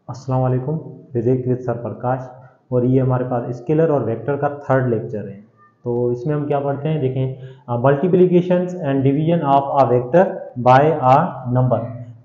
अस्सलाम वालेकुम। Physics with sir प्रकाश। और ये हमारे पास स्केलर और वेक्टर का थर्ड लेक्चर है। तो इसमें हम क्या पढ़ते हैं, देखें, multiplications and division of a vector by a number.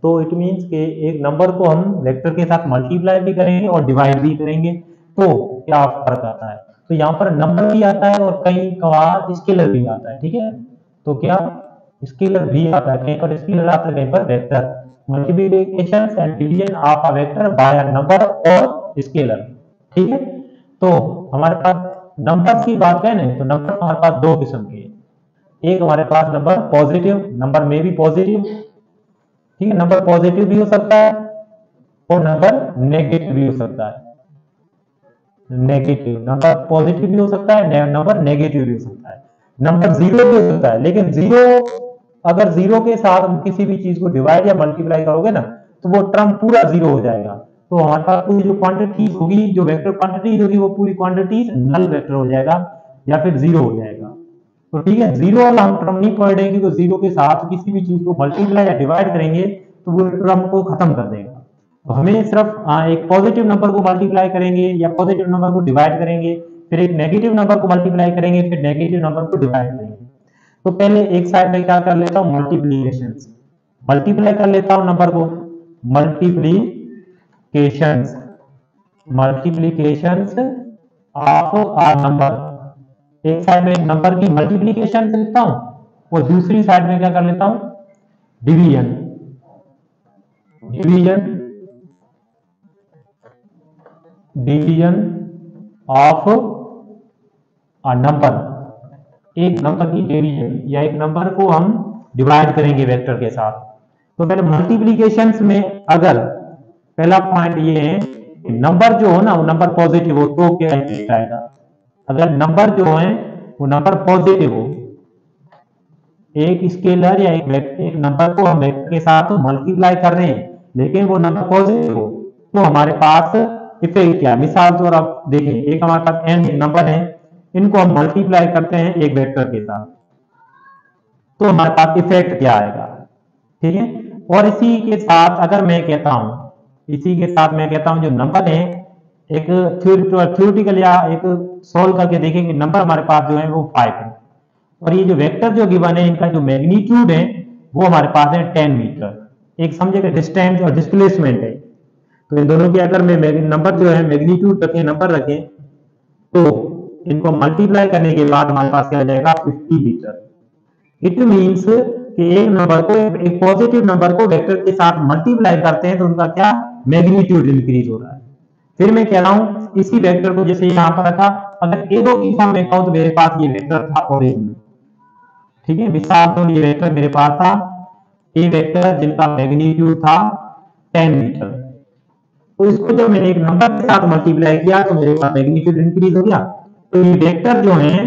तो इट मीन्स कि एक नंबर को हम वेक्टर के साथ मल्टीप्लाई भी करेंगे और डिवाइड भी करेंगे, तो क्या फर्क आता है। तो यहाँ पर नंबर भी आता है और कई कभार स्केलर भी आता है, ठीक है। तो क्या स्केलर भी आता है, कहीं पर स्केलर आता है, कहीं पर vector. Multiplication and division of a vector by a number और स्केलर, ठीक है। तो हमारे पास नंबर की बात करें ना, तो नंबर हमारे पास दो किस्म के हैं। एक हमारे पास नंबर पॉजिटिव, नंबर में भी पॉजिटिव, ठीक है, नंबर पॉजिटिव भी हो सकता है और नंबर नेगेटिव भी हो सकता है। नेगेटिव नंबर पॉजिटिव भी हो सकता है, नंबर नेगेटिव भी हो सकता है, नंबर जीरो भी हो सकता है। लेकिन जीरो, अगर जीरो के साथ हम किसी भी चीज को डिवाइड या मल्टीप्लाई करोगे ना, तो वो टर्म पूरा जीरो हो जाएगा। तो हमारे पास पूरी जो क्वांटिटीज होगी, जो वेक्टर क्वांटिटीज होगी, वो पूरी क्वांटिटीज नल वेक्टर हो जाएगा या फिर जीरो हो जाएगा। तो ठीक है, जीरो वाला हम टर्म नहीं पढ़ेंगे, क्योंकि जीरो के साथ किसी भी चीज को मल्टीप्लाई या डिवाइड करेंगे तो वो टर्म को खत्म कर देगा। तो हमें सिर्फ एक पॉजिटिव नंबर को मल्टीप्लाई करेंगे या पॉजिटिव नंबर को डिवाइड करेंगे, फिर एक नेगेटिव नंबर को मल्टीप्लाई करेंगे, फिर नेगेटिव नंबर को डिवाइड करेंगे। तो पहले एक साइड में क्या कर लेता हूँ, मल्टीप्लीकेशन, मल्टीप्लाई कर लेता हूँ नंबर को। Multiplication, multiplication of a number. एक साइड में नंबर की मल्टीप्लीकेशन लिखता हूँ और दूसरी साइड में क्या कर लेता हूँ, division. Division, division of a number. एक नंबर की डिवीजन या एक नंबर को हम डिवाइड करेंगे वेक्टर के साथ। तो पहले मल्टीप्लीकेशंस में अगर पहला पॉइंट ये है कि नंबर जो हो ना, वो नंबर पॉजिटिव हो तो क्या आएगा। अगर नंबर जो है वो नंबर पॉजिटिव हो, एक स्केलर या एक नंबर को हम वेक्टर के साथ मल्टीप्लाई कर रहे हैं लेकिन वो नंबर पॉजिटिव हो, तो हमारे पास इफेक्ट क्या। मिसाल तो आप देखें, एक हमारे पास n नंबर है, इनको हम मल्टीप्लाई करते हैं एक वेक्टर के साथ, तो हमारे पास इफेक्ट क्या आएगा, ठीक है। और इसी के साथ अगर मैं कहता हूं, इसी के साथ मैं कहता हूं जो नंबर है, एक थ्योरेटिकल या एक सोल्व करके देखें कि नंबर हमारे पास जो है वो 5 है, और ये जो वेक्टर जो गिवन है इनका जो मैग्नीट्यूड है वो हमारे पास है 10 मीटर। एक समझेगा डिस्टेंस और डिस्प्लेसमेंट है। तो इन दोनों के अगर मैं नंबर जो है मैग्नीट्यूड रखें, नंबर रखें, तो इनको मल्टीप्लाई करने के बाद हमारे पास क्या आ जाएगा, 50 मीटर। इट मीन्स कि एक नंबर को, एक पॉजिटिव नंबर को वेक्टर के साथ मल्टीप्लाई करते हैं तो उनका क्या मैग्नीट्यूड इंक्रीज हो रहा है। फिर मैं कह रहा हूं इसी वेक्टर को जैसे यहां पर रखा, अगर ए दो की फॉर्म में कहूं तो मेरे पास ये वेक्टर था ओरिजिनल, ठीक है। मिसाल तो ये वेक्टर मेरे पास था, ये वेक्टर जिनका मैग्नीट्यूड था 10 मीटर। तो इसको जब मैंने एक नंबर के साथ मल्टीप्लाई किया तो मेरे पास मैग्नीट्यूड इंक्रीज हो गया। तो ये वेक्टर जो है,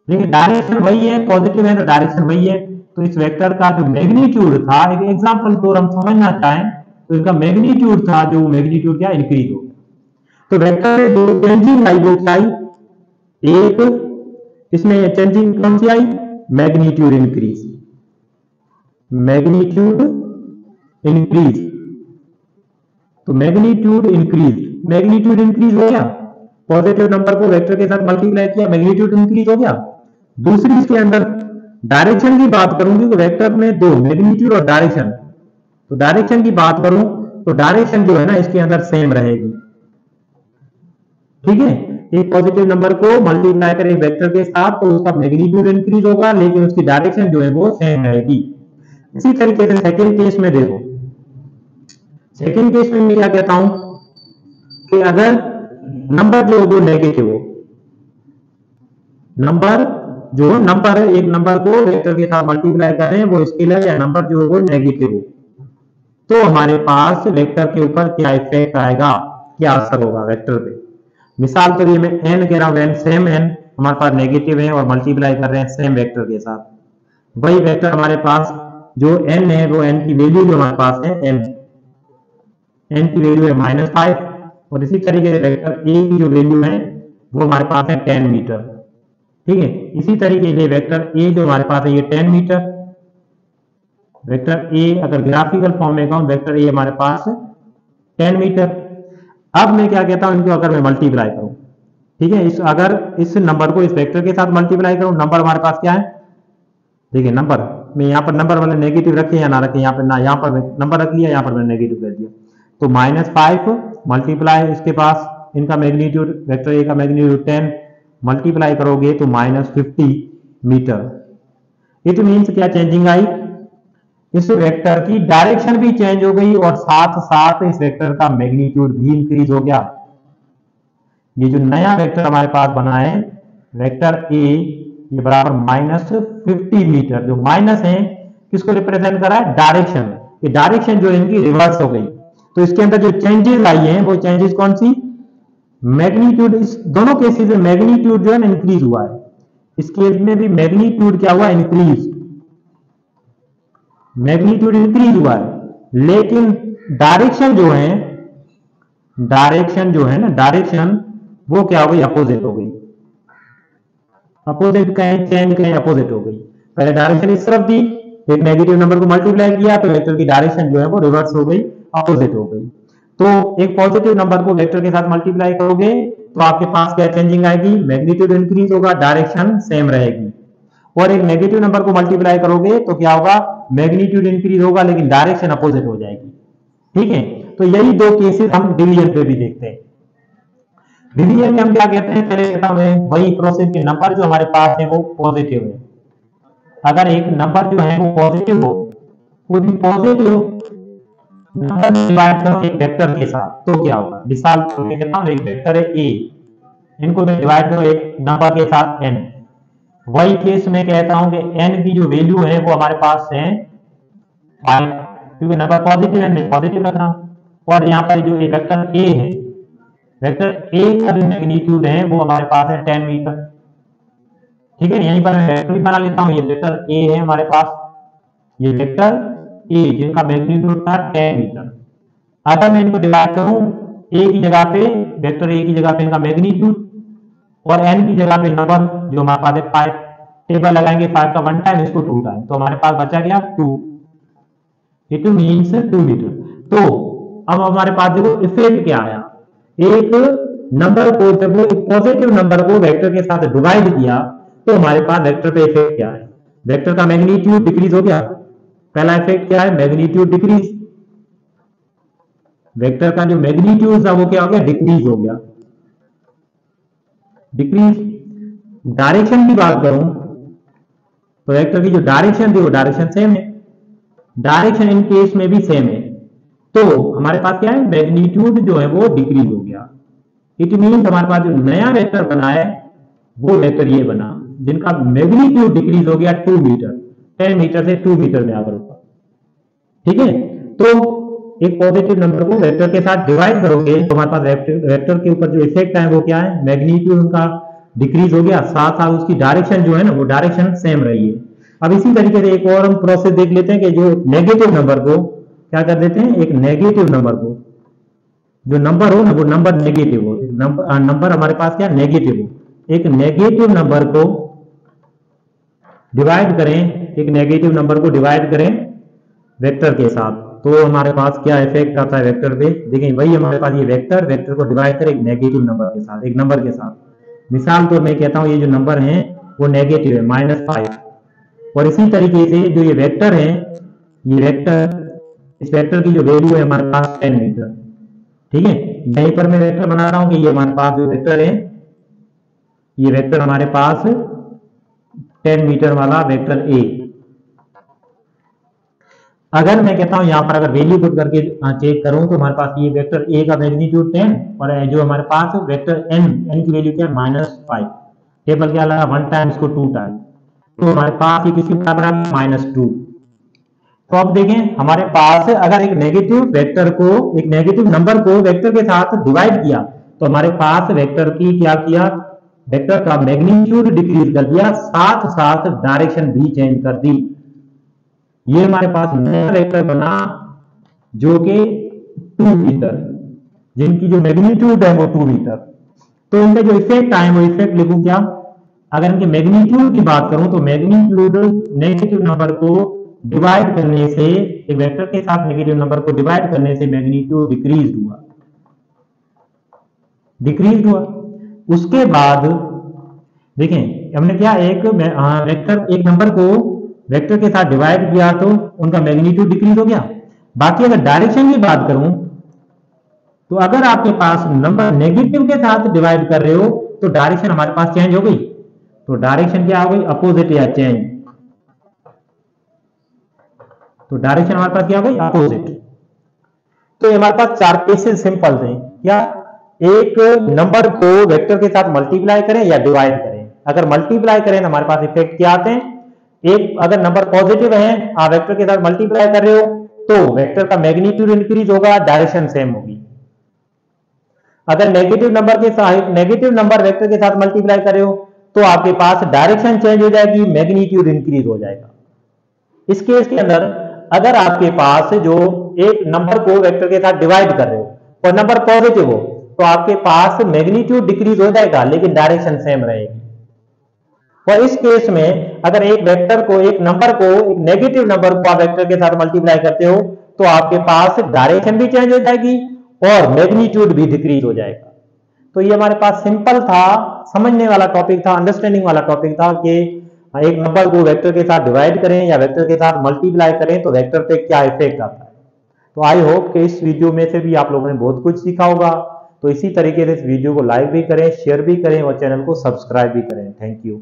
देखिए डायरेक्शन वही है, पॉजिटिव है तो डायरेक्शन वही है। तो इस वेक्टर का जो मैग्नीट्यूड था, एक एग्जांपल तो हम समझना चाहें तो इसका मैग्नीट्यूड था, जो मैग्नीट्यूड क्या इंक्रीज हो गया। तो वेक्टर में दो चेंजिंग आई, वो क्या आई, एक इसमें चेंजिंग कौन सी आई, मैग्नीट्यूड इंक्रीज, मैग्नीट्यूड इंक्रीज। तो मैग्नीट्यूड इंक्रीज, मैग्नीट्यूड इंक्रीज हो गया, पॉजिटिव नंबर को वेक्टर के साथ मल्टीप्लाई किया, मैग्नीट्यूड इंक्रीज हो गया। दूसरी इसके अंदर डायरेक्शन की बात करूंगी तो वेक्टर में दो, मैग्नीट्यूड और डायरेक्शन। तो डायरेक्शन की बात करूं तो डायरेक्शन जो है ना इसके अंदर सेम रहेगी, ठीक है। एक पॉजिटिव नंबर को मल्टीप्लाई करें वेक्टर के साथ तो उसका मैग्नीट्यूड इंक्रीज होगा, लेकिन उसकी डायरेक्शन जो है वो सेम रहेगी। इसी तरीके से सेकंड केस में देखो, सेकंड केस में मैं क्या कहता हूं कि अगर नंबर जो वो नेगेटिव हो, नंबर जो नंबर है, एक नंबर को वेक्टर के साथ मल्टीप्लाई कर रहे हैं, वो स्केलर या नंबर जो है वो नेगेटिव हो, तो हमारे पास वेक्टर के ऊपर क्या इफेक्ट आएगा, क्या असर होगा वेक्टर पे। मिसाल के लिए मैं n कह रहा हूं, n सेम n हमारे पास नेगेटिव है और मल्टीप्लाई कर रहे हैं सेम वेक्टर के साथ, वही वेक्टर हमारे पास जो n है वो n की वैल्यू जो हमारे पास है n की वैल्यू है -5, और इसी तरीके से वेक्टर a की जो वैल्यू है वो हमारे पास है 10 मीटर, ठीक है। इसी तरीके से वेक्टर a जो हमारे पास है ये 10 मीटर, वेक्टर a अगर ग्राफिकल फॉर्म में कहूं, वेक्टर a हमारे पास 10 मीटर। अब मैं क्या कहता हूं, इनको अगर मैं मल्टीप्लाई करूं, ठीक है, अगर इस नंबर को इस वेक्टर के साथ मल्टीप्लाई करूं, नंबर हमारे पास क्या है, देखिए नंबर, मैं यहाँ पर नंबर वाले नेगेटिव रखे या ना रखे, यहाँ पर ना, यहाँ पर नंबर रख लिया, यहाँ पर मैंने नेगेटिव कर दिया, तो -5 मल्टीप्लाई इसके पास इनका मैग्नीट्यूड, वेक्टर ए का मैग्नीट्यूड 10 मल्टीप्लाई करोगे तो -50 मीटर। इट मीन्स क्या चेंजिंग आई, इस वेक्टर की डायरेक्शन भी चेंज हो गई और साथ साथ इस वेक्टर का मैग्नीट्यूड भी इंक्रीज हो गया। ये जो नया वेक्टर हमारे पास बना है वेक्टर ए, ये बराबर -50 मीटर, जो माइनस है किसको रिप्रेजेंट कर रहा है, डायरेक्शन। ये डायरेक्शन जो है इनकी रिवर्स हो गई, तो इसके अंदर जो चेंजेस आई हैं वो चेंजेस कौन सी, मैग्नीट्यूड। इस दोनों केसेस में मैग्नीट्यूड जो है ना इंक्रीज हुआ है, इस केस में भी मैग्नीट्यूड क्या हुआ, इंक्रीज, मैग्नीट्यूड इंक्रीज हुआ है, लेकिन डायरेक्शन जो है, डायरेक्शन जो है ना, डायरेक्शन वो क्या हो गई, अपोजिट हो गई। अपोजिट कहें, चेंज कहें, अपोजिट हो गई। पहले डायरेक्शन इस तरफ थी, एक नेगेटिव नंबर को मल्टीप्लाई किया तो वेक्टर की डायरेक्शन जो है वो रिवर्स हो गई, अपोजिट हो गई। तो एक पॉजिटिव नंबर को वेक्टर के साथ मल्टीप्लाई करोगे तो आपके पास क्या चेंजिंग आएगी, मैग्नीट्यूड इंक्रीज होगा, डायरेक्शन सेम रहेगी। और एक नेगेटिव नंबर को मल्टीप्लाई करोगे तो क्या होगा, मैग्नीट्यूड इंक्रीज होगा लेकिन डायरेक्शन अपोजिट हो जाएगी। ठीक है, तो यही दो केसेस हम डिवीजन पे भी देखते हैं। डिवीजन में हम क्या कहते हैं, पहले कहता हूं वही प्रोसेस के नंबर जो हमारे पास है वो पॉजिटिव है। अगर एक नंबर जो है वो पॉजिटिव हो, वो पॉजिटिव नंबर डिवाइड करो एक वेक्टर के साथ तो क्या होगा, मिसाल मैं कहता हूं एक वेक्टर है ए, इनको मैं डिवाइड करो एक नंबर के साथ n, वही केस में कहता हूं कि n की जो वैल्यू है वो हमारे पास है 5, क्योंकि नंबर पॉजिटिव है, मैं पॉजिटिव रख रहा हूं। और यहाँ पर जो एक वेक्टर a है, वेक्टर a का जो मैग्नीट्यूड है वो हमारे पास है 10 मीटर। ठीक है, यहीं पर मैं वेक्टर भी बना लेता हूं, ये वेक्टर a है हमारे पास, ये वेक्टर a जिनका मैग्नीट्यूड था 10 मीटर। अगर मैं इनको डिवाइड करूं a की जगह पे, वेक्टर a की जगह पे इनका मैग्नीट्यूड और n की जगह पे नंबर जो हमारे पास है 5, टेबल लगाएंगे 5 का 1 टाइम, इसको 2 टाइम, तो हमारे पास बचा गया 2, इट मींस 2 मीटर। तो अब हमारे पास देखो इफेक्ट क्या आया, एक नंबर को जब वो पॉजिटिव नंबर को वेक्टर के साथ डिवाइड किया तो हमारे पास वेक्टर पे इफेक्ट क्या है, वेक्टर का मैग्नीट्यूड डिक्रीज हो गया। पहला इफेक्ट क्या है, मैग्नीट्यूड डिक्रीज, वेक्टर का जो मैग्नीट्यूड था वो क्या हो गया, डिक्रीज हो गया, डिक्रीज। डायरेक्शन की बात करूं तो वेक्टर की जो डायरेक्शन थी वो डायरेक्शन सेम है, डायरेक्शन इन केस में भी सेम है, तो हमारे पास क्या है, मैग्नीट्यूड जो है वो डिक्रीज हो गया। इट मींस हमारे पास जो नया वेक्टर बना है वो वेक्टर ये बना जिनका मैग्नीट्यूड डिक्रीज हो गया 2 मीटर, 10 मीटर से 2 मीटर में आकर ऊपर। ठीक है, तो एक पॉजिटिव नंबर को वेक्टर के साथ डिवाइड करोगे तो हमारे पास वेक्टर के ऊपर जो इफेक्ट है वो क्या है, मैग्नीट्यूड उनका डिक्रीज हो गया, साथ साथ उसकी डायरेक्शन जो है ना वो डायरेक्शन सेम रही है। अब इसी तरीके से एक और हम प्रोसेस देख लेते हैं कि जो नेगेटिव नंबर को क्या कर देते हैं, एक नेगेटिव नंबर को, जो नंबर हो ना वो नंबर नेगेटिव हो, नंबर हमारे पास क्या नेगेटिव हो, एक नेगेटिव नंबर को डिवाइड करें, एक नेगेटिव नंबर को डिवाइड करें वेक्टर के साथ तो हमारे पास क्या इफेक्ट आता है वेक्टर पे। देखिए वही हमारे पास ये वेक्टर, वेक्टर को डिवाइड करें एक नेगेटिव नंबर के साथ, एक नंबर के साथ। मिसाल तो मैं कहता हूं ये जो नंबर है वो नेगेटिव है -5, और इसी तरीके से जो ये वेक्टर है, ये वेक्टर, इस वेक्टर की जो वैल्यू है हमारे पास 10 मीटर। ठीक है, यहीं पर मैं वेक्टर बना रहा हूं कि ये हमारे पास जो वेक्टर है, ये वेक्टर हमारे पास 10 मीटर वाला वेक्टर ए। अगर मैं कहता हूं यहां पर अगर वैल्यू पुट करके चेक करूं तो हमारे पास ये वेक्टर ए का मैग्नीट्यूड 10 और जो हमारे पास वेक्टर n की वैल्यू क्या है -5, टेबल क्या लगा 1 टाइम, इसको 2 टाइम, तो हमारे पास ये किसके बराबर है -2। तो अब देखें हमारे पास अगर एक नेगेटिव वेक्टर को, एक नेगेटिव नंबर को वेक्टर के साथ डिवाइड किया तो हमारे पास वेक्टर की क्या किया, वेक्टर का मैग्नीट्यूड डिक्रीज कर दिया, साथ साथ डायरेक्शन भी चेंज कर दी। ये हमारे पास नया वेक्टर बना जो कि 2 मीटर, जिनकी जो मैग्नीट्यूड है वो 2 मीटर। तो इनका जो इफेक्ट आए वो इफेक्ट लिखूं क्या, अगर इनके मैग्नीट्यूड की बात करूं तो मैग्नीट्यूड नेगेटिव नंबर को डिवाइड करने से, एक वेक्टर के साथ नेगेटिव नंबर को डिवाइड करने से मैग्नीट्यूड डिक्रीज हुआ। उसके बाद देखें हमने क्या, एक वेक्टर, एक नंबर को वेक्टर के साथ डिवाइड किया तो उनका मैग्नीट्यूड डिक्रीज हो गया। बाकी अगर डायरेक्शन की बात करूं तो अगर आपके पास नंबर नेगेटिव के साथ डिवाइड कर रहे हो तो डायरेक्शन हमारे पास चेंज हो गई। तो डायरेक्शन क्या हो गई, अपोजिट या चेंज। तो डायरेक्शन हमारे पास क्या हो गई, अपोजिट। तो हमारे पास चार केसेस सिंपल थे। क्या, एक नंबर को वेक्टर के साथ मल्टीप्लाई करें या डिवाइड करें। अगर मल्टीप्लाई करें तो हमारे पास इफेक्ट क्या आते हैं, एक अगर नंबर पॉजिटिव है, आप वेक्टर के साथ मल्टीप्लाई कर रहे हो तो वेक्टर का मैग्नीट्यूड इंक्रीज होगा, डायरेक्शन सेम होगी। अगर नेगेटिव नंबर के साथ, नेगेटिव नंबर वेक्टर के साथ मल्टीप्लाई कर रहे हो तो आपके पास डायरेक्शन चेंज हो जाएगी, मैग्नीट्यूड इंक्रीज हो जाएगा। इस केस के अंदर अगर आपके पास जो एक नंबर को वेक्टर के साथ डिवाइड कर रहे हो और नंबर पॉजिटिव हो तो आपके पास मैग्नीट्यूड डिक्रीज हो जाएगा लेकिन डायरेक्शन सेम रहेगी। और इस केस में अगर एक वेक्टर को, एक नंबर को, एक नेगेटिव नंबर को आप वेक्टर के साथ मल्टीप्लाई करते हो तो आपके पास डायरेक्शन भी चेंज हो जाएगी और मैग्नीट्यूड भी डिक्रीज हो जाएगा। तो ये हमारे पास सिंपल था, समझने वाला टॉपिक था, अंडरस्टैंडिंग वाला टॉपिक था कि एक नंबर को वेक्टर के साथ डिवाइड करें या वेक्टर के साथ मल्टीप्लाई करें तो वेक्टर पे क्या इफेक्ट आता है। तो आई होप कि इस वीडियो में से भी आप लोगों ने बहुत कुछ सीखा होगा। तो इसी तरीके से इस वीडियो को लाइक भी करें, शेयर भी करें और चैनल को सब्सक्राइब भी करें। Thank you.